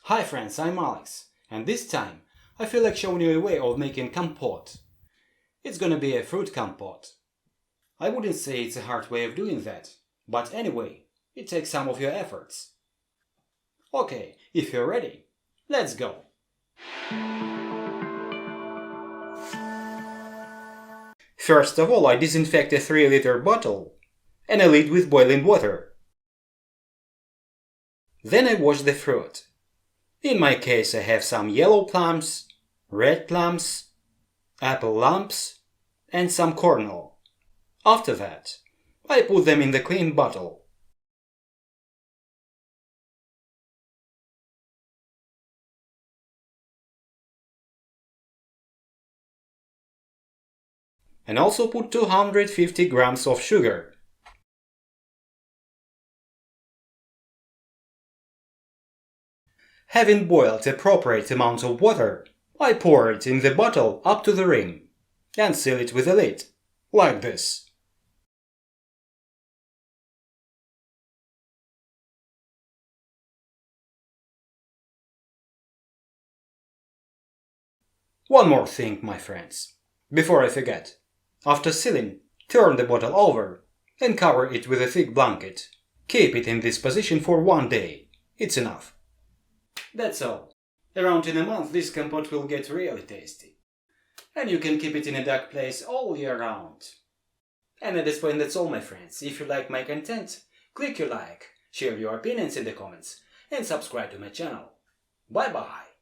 Hi friends, I'm Alex, and this time I feel like showing you a way of making compote. It's gonna be a fruit compote. I wouldn't say it's a hard way of doing that, but anyway, it takes some of your efforts. Okay, if you're ready, let's go! First of all, I disinfect a 3-liter bottle and a lid with boiling water. Then I wash the fruit. In my case, I have some yellow plums, red plums, apple lumps, and some kernel. After that, I put them in the clean bottle. And also put 250 grams of sugar. Having boiled appropriate amount of water, I pour it in the bottle up to the rim and seal it with a lid, like this. One more thing, my friends, before I forget. After sealing, turn the bottle over and cover it with a thick blanket. Keep it in this position for 1 day. It's enough. That's all. Around in a month this compote will get really tasty. And you can keep it in a dark place all year round. And at this point that's all, my friends. If you like my content, click your like, share your opinions in the comments, and subscribe to my channel. Bye bye!